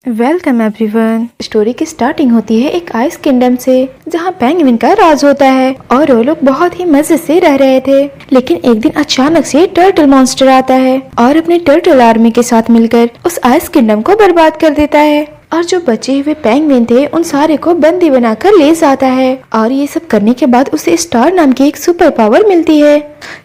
Welcome everyone. Story की starting होती है एक आइस किंगडम से, जहाँ पेंगुइन का राज होता है और वो लोग बहुत ही मजे से रह रहे थे। लेकिन एक दिन अचानक से टर्टल मॉन्स्टर आता है और अपने टर्टल आर्मी के साथ मिलकर उस आइस किंगडम को बर्बाद कर देता है और जो बचे हुए पेंगुइन थे उन सारे को बंदी बनाकर ले जाता है। और ये सब करने के बाद उसे स्टार नाम की एक सुपर पावर मिलती है।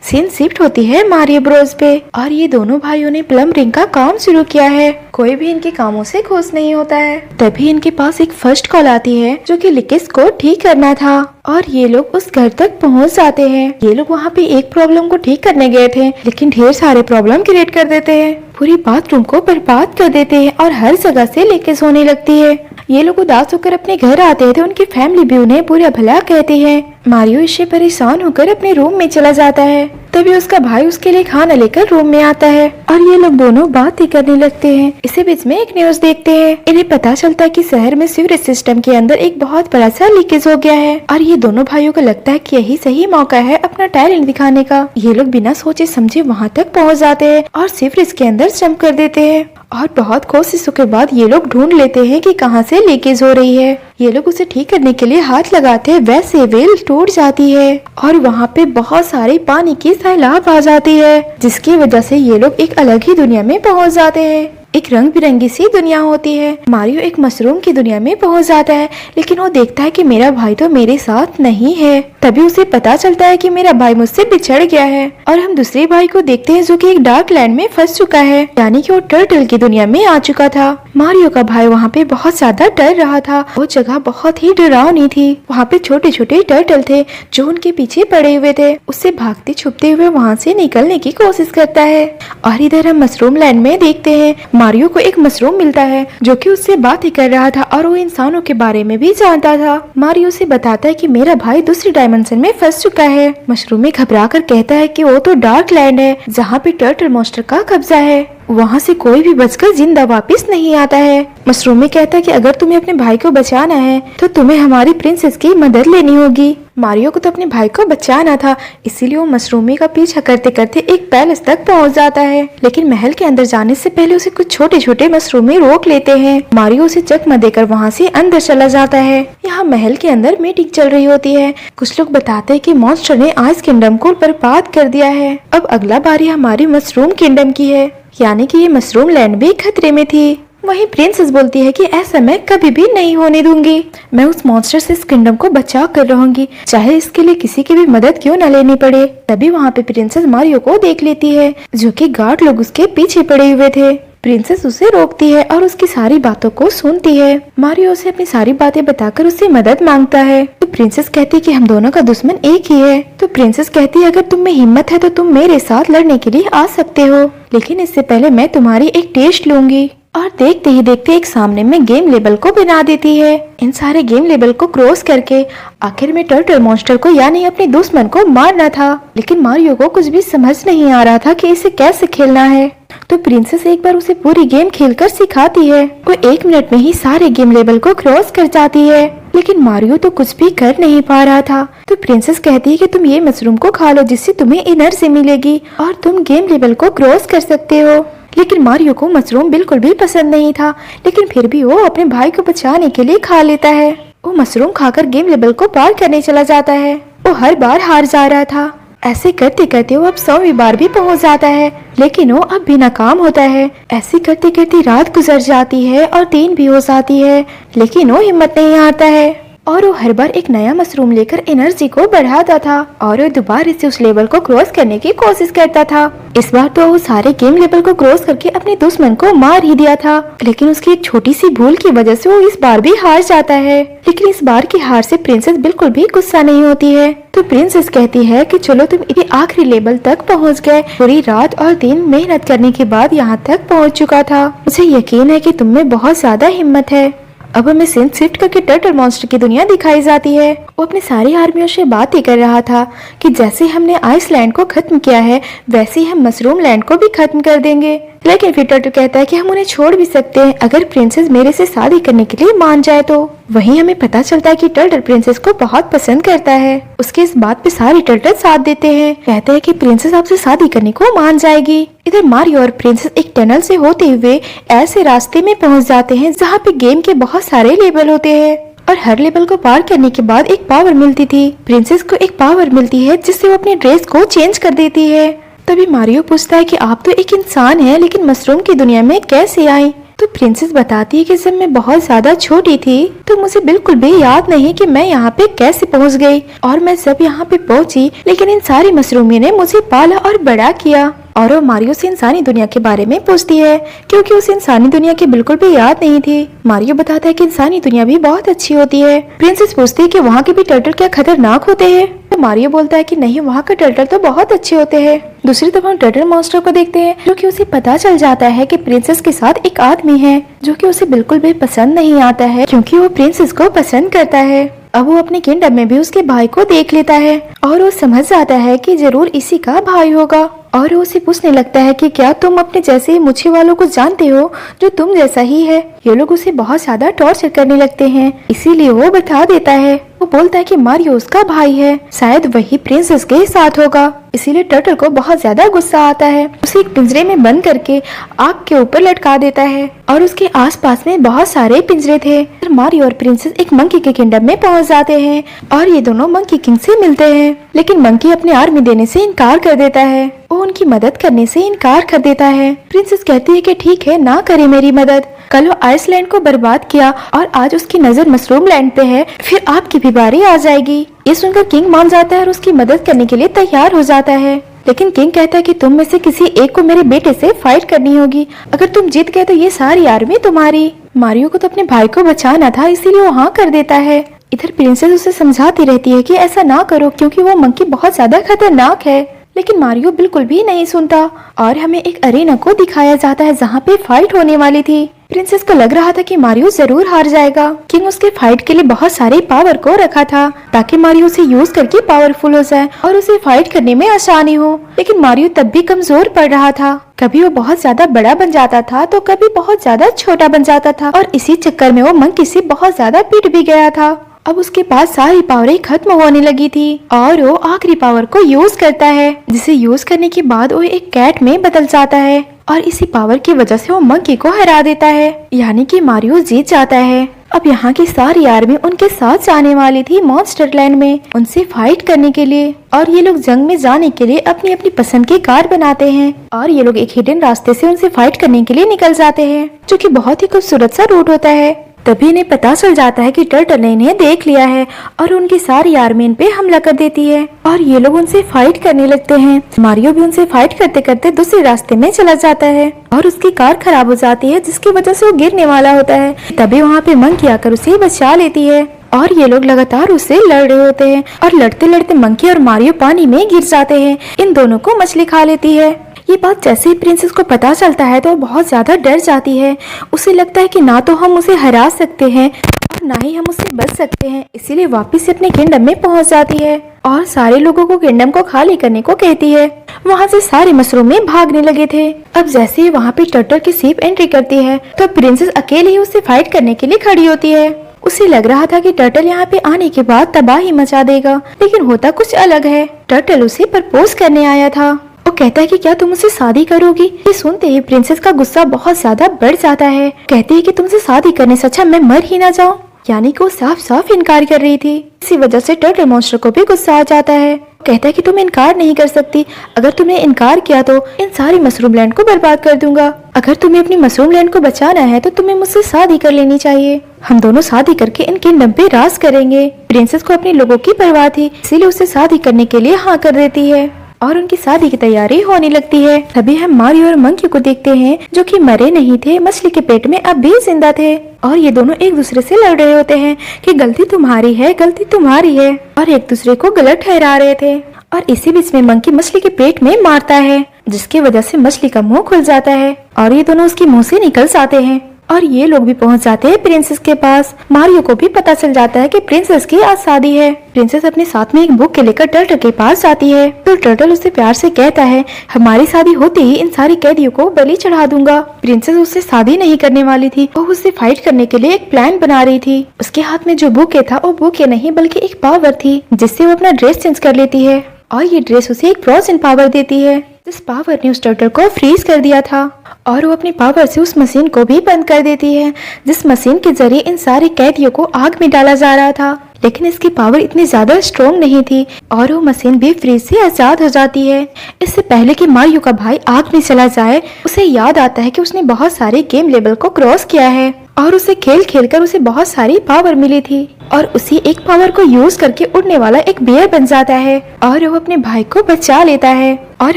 सीन शिफ्ट होती है मारियो ब्रोस पे और ये दोनों भाइयों ने प्लम्बरिंग का काम शुरू किया है। कोई भी इनके कामों से खुश नहीं होता है। तभी इनके पास एक फर्स्ट कॉल आती है जो कि लीकेज को ठीक करना था और ये लोग उस घर तक पहुंच जाते हैं। ये लोग वहाँ पे एक प्रॉब्लम को ठीक करने गए थे लेकिन ढेर सारे प्रॉब्लम क्रिएट कर देते हैं, पूरी बाथरूम को बर्बाद कर देते हैं और हर जगह से लीकेज होने लगती है। ये लोग उदास होकर अपने घर आते थे। उनकी फैमिली भी उन्हें बुरा भला कहती है। मारियो इससे परेशान होकर अपने रूम में चला जाता है। तभी उसका भाई उसके लिए खाना लेकर रूम में आता है और ये लोग दोनों बात ही करने लगते हैं। इसी बीच में एक न्यूज देखते हैं। इन्हें पता चलता है कि शहर में सीवरेज सिस्टम के अंदर एक बहुत बड़ा सा लीकेज हो गया है और ये दोनों भाइयों को लगता है कि यही सही मौका है अपना टैलेंट दिखाने का। ये लोग बिना सोचे समझे वहाँ तक पहुँच जाते हैं और सीवरेज के अंदर जंप कर देते हैं और बहुत कोशिशों के बाद ये लोग ढूंढ लेते हैं कि कहाँ से लीकेज हो रही है। ये लोग उसे ठीक करने के लिए हाथ लगाते हैं, वैसे वेल टूट जाती है और वहाँ पे बहुत सारे पानी की सैलाब आ जाती है, जिसकी वजह से ये लोग एक अलग ही दुनिया में पहुँच जाते हैं। एक रंग बिरंगी सी दुनिया होती है। मारियो एक मशरूम की दुनिया में पहुंच जाता है लेकिन वो देखता है कि मेरा भाई तो मेरे साथ नहीं है। तभी उसे पता चलता है कि मेरा भाई मुझसे बिछड़ गया है और हम दूसरे भाई को देखते हैं जो कि एक डार्क लैंड में फंस चुका है, यानी कि वो टर्टल की दुनिया में आ चुका था। मारियो का भाई वहाँ पे बहुत ज्यादा डर रहा था। वो जगह बहुत ही डरावनी थी। वहाँ पे छोटे छोटे टर्टल थे जो उनके पीछे पड़े हुए थे। उससे भागते छुपते हुए वहाँ से निकलने की कोशिश करता है। और इधर हम मशरूम लैंड में देखते हैं मारियो को एक मशरूम मिलता है जो कि उससे बात ही कर रहा था और वो इंसानों के बारे में भी जानता था। मारियो से बताता है कि मेरा भाई दूसरी डायमेंशन में फंस चुका है। मशरूम में घबरा कर कहता है कि वो तो डार्क लैंड है जहाँ पे टर्टल मॉन्स्टर का कब्जा है, वहाँ से कोई भी बचकर जिंदा वापस नहीं आता है। मशरूम में कहता है कि अगर तुम्हें अपने भाई को बचाना है तो तुम्हें हमारी प्रिंसेस की मदद लेनी होगी। मारियो को तो अपने भाई को बचाना था, इसीलिए वो मशरूमी का पीछा करते करते एक पैलेस तक पहुंच जाता है। लेकिन महल के अंदर जाने से पहले उसे कुछ छोटे छोटे मशरूमी रोक लेते हैं। मारियो उसे चकमा देकर वहाँ से अंदर चला जाता है। यहाँ महल के अंदर मीटिंग चल रही होती है। कुछ लोग बताते हैं कि मॉन्स्टर ने आइस किंगडम को बर्बाद कर दिया है। अब अगला बारी हमारी मशरूम किंगडम की है, यानी कि ये मशरूम लैंड भी खतरे में थी। वहीं प्रिंसेस बोलती है कि ऐसा मैं कभी भी नहीं होने दूंगी। मैं उस मॉन्स्टर से इस किंगडम को बचा कर रहूंगी, चाहे इसके लिए किसी की भी मदद क्यों न लेनी पड़े। तभी वहाँ पे प्रिंसेस मारियो को देख लेती है जो कि गार्ड लोग उसके पीछे पड़े हुए थे। प्रिंसेस उसे रोकती है और उसकी सारी बातों को सुनती है। मारियो उसे अपनी सारी बातें बताकर उससे मदद मांगता है। तो प्रिंसेस कहती है कि हम दोनों का दुश्मन एक ही है। तो प्रिंसेस कहती है अगर तुम में हिम्मत है तो तुम मेरे साथ लड़ने के लिए आ सकते हो, लेकिन इससे पहले मैं तुम्हारी एक टेस्ट लूंगी। और देखते ही देखते एक सामने में गेम लेवल को बना देती है। इन सारे गेम लेवल को क्रॉस करके आखिर में टर्टल मॉन्स्टर को यानी अपने दुश्मन को मारना था। लेकिन मारियो को कुछ भी समझ नहीं आ रहा था कि इसे कैसे खेलना है। तो प्रिंसेस एक बार उसे पूरी गेम खेलकर सिखाती है। वो 1 मिनट में ही सारे गेम लेवल को क्रॉस कर जाती है। लेकिन मारियो तो कुछ भी कर नहीं पा रहा था। तो प्रिंसेस कहती है कि तुम ये मशरूम को खा लो जिससे तुम्हें एनर्जी मिलेगी और तुम गेम लेवल को क्रॉस कर सकते हो। लेकिन मारियो को मशरूम बिल्कुल भी पसंद नहीं था, लेकिन फिर भी वो अपने भाई को बचाने के लिए खा लेता है। वो मशरूम खाकर गेम लेवल को पार करने चला जाता है। वो हर बार हार जा रहा था। ऐसे करते करते वो अब 100वीं बार भी पहुंच जाता है, लेकिन वो अब भी नाकाम होता है। ऐसे करते करते रात गुजर जाती है और दिन भी हो जाती है, लेकिन वो हिम्मत नहीं हारता है और वो हर बार एक नया मशरूम लेकर एनर्जी को बढ़ाता था और वो दोबारा से उस लेवल को क्रॉस करने की कोशिश करता था। इस बार तो वो सारे गेम लेवल को क्रॉस करके अपने दुश्मन को मार ही दिया था, लेकिन उसकी एक छोटी सी भूल की वजह से वो इस बार भी हार जाता है। लेकिन इस बार की हार से प्रिंसेस बिल्कुल भी गुस्सा नहीं होती है। तो प्रिंसेस कहती है कि चलो तुम ये आखिरी लेवल तक पहुंच गए। पूरी रात और दिन मेहनत करने के बाद यहाँ तक पहुँच चुका था। मुझे यकीन है कि तुम में बहुत ज्यादा हिम्मत है। अब हमें सीन शिफ्ट करके टर्टल मॉन्स्टर की दुनिया दिखाई जाती है। वो अपनी सारी आर्मियों से बात ही कर रहा था कि जैसे हमने आइसलैंड को खत्म किया है वैसे ही हम मशरूम लैंड को भी खत्म कर देंगे। लेकिन फिर टर्टल कहता है कि हम उन्हें छोड़ भी सकते हैं अगर प्रिंसेस मेरे से शादी करने के लिए मान जाए तो। वहीं हमें पता चलता है कि टर्टल प्रिंसेस को बहुत पसंद करता है। उसके इस बात पे सारे टर्टल साथ देते हैं, कहते हैं कि प्रिंसेस आपसे शादी करने को मान जाएगी। इधर मारियो और प्रिंसेस एक टनल से होते हुए ऐसे रास्ते में पहुंच जाते हैं जहाँ पे गेम के बहुत सारे लेवल होते हैं और हर लेवल को पार करने के बाद एक पावर मिलती थी। प्रिंसेस को एक पावर मिलती है जिससे वो अपनी ड्रेस को चेंज कर देती है। तभी मारियो पूछता है कि आप तो एक इंसान हैं लेकिन मशरूम की दुनिया में कैसे आई? तो प्रिंसेस बताती है कि जब मैं बहुत ज्यादा छोटी थी तो मुझे बिल्कुल भी याद नहीं कि मैं यहाँ पे कैसे पहुँच गई और मैं जब यहाँ पे पहुँची लेकिन इन सारी मशरूमियों ने मुझे पाला और बड़ा किया। और वो मारियो से इंसानी दुनिया के बारे में पूछती है क्योंकि उसे इंसानी दुनिया की बिल्कुल भी याद नहीं थी। मारियो बताता है कि इंसानी दुनिया भी बहुत अच्छी होती है। प्रिंसेस पूछती है कि वहाँ के भी टर्टल क्या खतरनाक होते हैं? तो मारियो बोलता है कि नहीं, वहाँ के टर्टल तो बहुत अच्छे होते हैं। दूसरी तरफ हम टर्टल मॉन्स्टर को देखते हैं जो कि उसे पता चल जाता है कि प्रिंसेस के साथ एक आदमी है जो कि उसे बिल्कुल भी पसंद नहीं आता है क्योंकि वो प्रिंसेस को पसंद करता है। अब वो अपने किंगडम में भी उसके भाई को देख लेता है और वो समझ जाता है कि जरूर इसी का भाई होगा और वो उसे पूछने लगता है कि क्या तुम अपने जैसे मुछे वालों को जानते हो जो तुम जैसा ही है? ये लोग उसे बहुत ज्यादा टॉर्चर करने लगते हैं, इसीलिए वो बता देता है। वो बोलता है कि मारियो उसका भाई है, शायद वही प्रिंसेस के साथ होगा। इसीलिए टर्टल को बहुत ज्यादा गुस्सा आता है, उसे एक पिंजरे में बंद करके आग के ऊपर लटका देता है और उसके आसपास में बहुत सारे पिंजरे थे। फिर मारियो और प्रिंसेस एक मंकी के किंगडम में पहुंच जाते हैं और ये दोनों मंकी किंग से मिलते हैं, लेकिन मंकी अपने आर्मी देने से इनकार कर देता है। वो उनकी मदद करने से इनकार कर देता है। प्रिंसेस कहती है कि ठीक है, ना करे मेरी मदद। कल वो आइसलैंड को बर्बाद किया और आज उसकी नजर मशरूम लैंड पे है, फिर आपकी भी बारी आ जाएगी। ये सुनकर किंग मान जाता है और उसकी मदद करने के लिए तैयार हो जाता है। लेकिन किंग कहता है कि तुम में से किसी एक को मेरे बेटे से फाइट करनी होगी, अगर तुम जीत गए तो ये सारी आर्मी तुम्हारी। मारियो को तो अपने भाई को बचाना था, इसीलिए वो हाँ कर देता है। इधर प्रिंसेस उसे समझाती रहती है कि ऐसा ना करो क्योंकि वो मंकी बहुत ज्यादा खतरनाक है, लेकिन मारियो बिल्कुल भी नहीं सुनता और हमें एक अरेना को दिखाया जाता है जहाँ पे फाइट होने वाली थी। प्रिंसेस को लग रहा था कि मारियो जरूर हार जाएगा। किंग उसके फाइट के लिए बहुत सारे पावर को रखा था ताकि मारियो उसे यूज करके पावरफुल हो जाए और उसे फाइट करने में आसानी हो, लेकिन मारियो तब भी कमजोर पड़ रहा था। कभी वो बहुत ज्यादा बड़ा बन जाता था तो कभी बहुत ज्यादा छोटा बन जाता था और इसी चक्कर में वो मंकी से बहुत ज्यादा पिट भी गया था। अब उसके पास सारी पावरें खत्म होने लगी थी और वो आखिरी पावर को यूज करता है, जिसे यूज करने के बाद वो एक कैट में बदल जाता है और इसी पावर की वजह से वो मंकी को हरा देता है, यानी कि मारियो जीत जाता है। अब यहाँ की सारी आर्मी उनके साथ जाने वाली थी मॉन्स्टरलैंड में उनसे फाइट करने के लिए, और ये लोग जंग में जाने के लिए अपनी अपनी पसंद की कार बनाते हैं और ये लोग एक हिडन रास्ते से उनसे फाइट करने के लिए निकल जाते हैं, जो कि बहुत ही खूबसूरत सा रूट होता है। तभी इन्हें पता चल जाता है कि टर्टल ने इन्हें देख लिया है और उनकी सारी आर्मी इन पे हमला कर देती है और ये लोग उनसे फाइट करने लगते हैं। मारियो भी उनसे फाइट करते करते दूसरे रास्ते में चला जाता है और उसकी कार खराब हो जाती है, जिसकी वजह से वो गिरने वाला होता है। तभी वहाँ पे मंकी आकर उसे बचा लेती है और ये लोग लगातार उससे लड़ रहे होते हैं और लड़ते लड़ते मंकी और मारियो पानी में गिर जाते हैं। इन दोनों को मछली खा लेती है। ये बात जैसे ही प्रिंसेस को पता चलता है तो वो बहुत ज्यादा डर जाती है। उसे लगता है कि ना तो हम उसे हरा सकते हैं और ना ही हम उससे बच सकते हैं, इसीलिए वापस से अपने किंगडम में पहुंच जाती है और सारे लोगों को किंगडम को खाली करने को कहती है। वहाँ से सारे मशरूम भागने लगे थे। अब जैसे ही वहाँ पे टर्टल की शिप एंट्री करती है तो प्रिंसेस अकेले ही उससे फाइट करने के लिए खड़ी होती है। उसे लग रहा था कि टर्टल यहाँ पे आने के बाद तबाही मचा देगा, लेकिन होता कुछ अलग है। टर्टल उसे प्रपोज करने आया था। वो कहता है कि क्या तुम मुझसे शादी करोगी? ये सुनते ही प्रिंसेस का गुस्सा बहुत ज्यादा बढ़ जाता है। कहती है कि तुमसे शादी करने से अच्छा मैं मर ही ना जाऊं। यानी कि वो साफ साफ इनकार कर रही थी। इसी वजह से टर्टल मॉन्स्टर को भी गुस्सा आ जाता है। कहता है कि तुम इनकार नहीं कर सकती, अगर तुमने इनकार किया तो इन सारी मशरूम लैंड को बर्बाद कर दूंगा। अगर तुम्हें अपनी मशरूम लैंड को बचाना है तो तुम्हें मुझसे शादी कर लेनी चाहिए। हम दोनों शादी करके इन किंगडम पे राज करेंगे। प्रिंसेस को अपने लोगों की परवाह थी, इसीलिए उसे शादी करने के लिए हाँ कर देती है और उनकी शादी की तैयारी होने लगती है। तभी हम मारियो और मंकी को देखते हैं जो कि मरे नहीं थे, मछली के पेट में अब भी जिंदा थे और ये दोनों एक दूसरे से लड़ रहे होते हैं कि गलती तुम्हारी है, गलती तुम्हारी है, और एक दूसरे को गलत ठहरा रहे थे। और इसी बीच में मंकी मछली के पेट में मारता है, जिसकी वजह से मछली का मुंह खुल जाता है और ये दोनों उसके मुंह से निकल जाते हैं और ये लोग भी पहुंच जाते हैं प्रिंसेस के पास। मारियो को भी पता चल जाता है कि प्रिंसेस की आज शादी है। प्रिंसेस अपने साथ में एक बुक के लेकर टर्टल के पास जाती है तो टर्टल उसे प्यार से कहता है, हमारी शादी होते ही इन सारी कैदियों को बलि चढ़ा दूंगा। प्रिंसेस उससे शादी नहीं करने वाली थी, वो उससे फाइट करने के लिए एक प्लान बना रही थी। उसके हाथ में जो बुके था वो बुके नहीं बल्कि एक पावर थी जिससे वो अपना ड्रेस चेंज कर लेती है और ये ड्रेस उसे एक फ्रोजन पावर देती है जिस पावर ने उस टर्टल को फ्रीज कर दिया था। और वो अपनी पावर से उस मशीन को भी बंद कर देती है जिस मशीन के जरिए इन सारे कैदियों को आग में डाला जा रहा था। लेकिन इसकी पावर इतनी ज्यादा स्ट्रॉन्ग नहीं थी और वो मशीन भी फ्रीज से आजाद हो जाती है। इससे पहले कि मारियो का भाई आग में चला जाए उसे याद आता है कि उसने बहुत सारे गेम लेवल को क्रॉस किया है और उसे खेल खेल कर उसे बहुत सारी पावर मिली थी और उसी एक पावर को यूज करके उड़ने वाला एक बियर बन जाता है और वो अपने भाई को बचा लेता है। और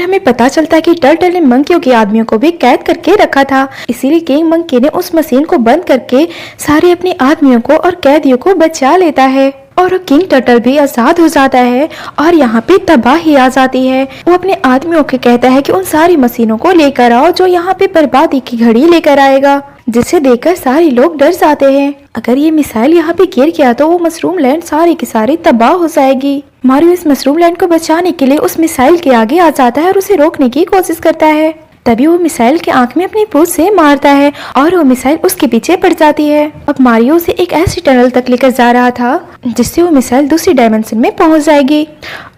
हमें पता चलता है कि टर्टल ने मंकियों के आदमियों को भी कैद करके रखा था, इसीलिए किंग मंकी ने उस मशीन को बंद करके सारे अपने आदमियों को और कैदियों को बचा लेता है और किंग टर्टल भी आजाद हो जाता है और यहाँ पे तबाही आ जाती है। वो अपने आदमियों को कहता है कि उन सारी मशीनों को लेकर आओ जो यहाँ पे बर्बादी की घड़ी लेकर आएगा, जिसे देखकर सारे लोग डर जाते हैं। अगर ये मिसाइल यहाँ पे गिर गया तो वो मशरूम लैंड सारी की सारी तबाह हो जाएगी। मारियो इस मशरूम लैंड को बचाने के लिए उस मिसाइल के आगे आ जाता है और उसे रोकने की कोशिश करता है। तभी वो मिसाइल के आंख में अपनी पूंछ से मारता है और वो मिसाइल उसके पीछे पड़ जाती है। अब मारियो उसे एक ऐसी टनल तक लेकर जा रहा था जिससे वो मिसाइल दूसरी डायमेंशन में पहुंच जाएगी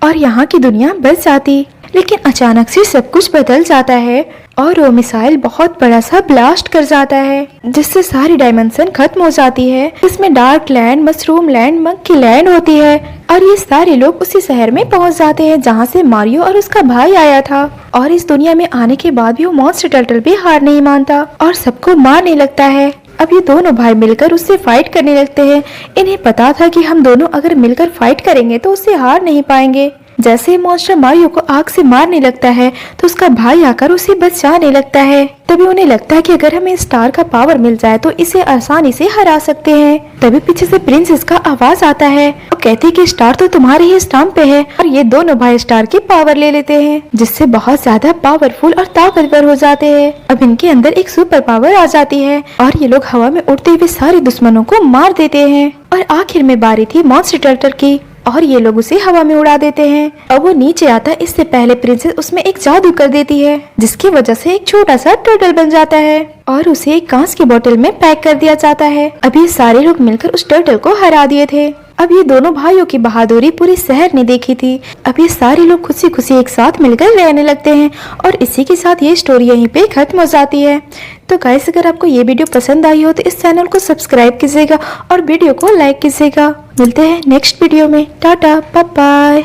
और यहाँ की दुनिया बच जाती। लेकिन अचानक से सब कुछ बदल जाता है और वो मिसाइल बहुत बड़ा सा ब्लास्ट कर जाता है जिससे सारी डायमेंशन खत्म हो जाती है। इसमें dark land, mushroom land, monkey land होती है और ये सारे लोग उसी शहर में पहुंच जाते हैं जहां से मारियो और उसका भाई आया था। और इस दुनिया में आने के बाद भी वो मॉन्स्टर टर्टल भी हार नहीं मानता और सबको मारने लगता है। अब ये दोनों भाई मिलकर उससे फाइट करने लगते हैं। इन्हें पता था कि हम दोनों अगर मिलकर फाइट करेंगे तो उससे हार नहीं पाएंगे। जैसे मॉन्स्टर मारियो को आग से मारने लगता है तो उसका भाई आकर उसे बचाने लगता है। तभी उन्हें लगता है कि अगर हमें स्टार का पावर मिल जाए तो इसे आसानी से हरा सकते हैं। तभी पीछे से प्रिंसेस का आवाज आता है, वो कहती है कि स्टार तो तुम्हारे ही स्टाम्प पे है। और ये दोनों भाई स्टार की पावर ले लेते हैं जिससे बहुत ज्यादा पावरफुल और ताकतवर हो जाते हैं। अब इनके अंदर एक सुपर पावर आ जाती है और ये लोग हवा में उड़ते हुए सारे दुश्मनों को मार देते हैं। और आखिर में बारी थी मॉन्स्टर टर्टल की और ये लोग उसे हवा में उड़ा देते हैं। अब वो नीचे आता है इससे पहले प्रिंसेस उसमें एक जादू कर देती है जिसकी वजह से एक छोटा सा टर्टल बन जाता है और उसे एक कांच की बोतल में पैक कर दिया जाता है। अब ये सारे लोग मिलकर उस टर्टल को हरा दिए थे। अब ये दोनों भाइयों की बहादुरी पूरी शहर ने देखी थी। अब ये सारे लोग खुशी खुशी एक साथ मिलकर रहने लगते हैं और इसी के साथ ये स्टोरी यहीं पे खत्म हो जाती है। तो गाइस, अगर आपको ये वीडियो पसंद आई हो तो इस चैनल को सब्सक्राइब कीजिएगा और वीडियो को लाइक कीजिएगा। मिलते हैं नेक्स्ट वीडियो में। Tata, bye bye.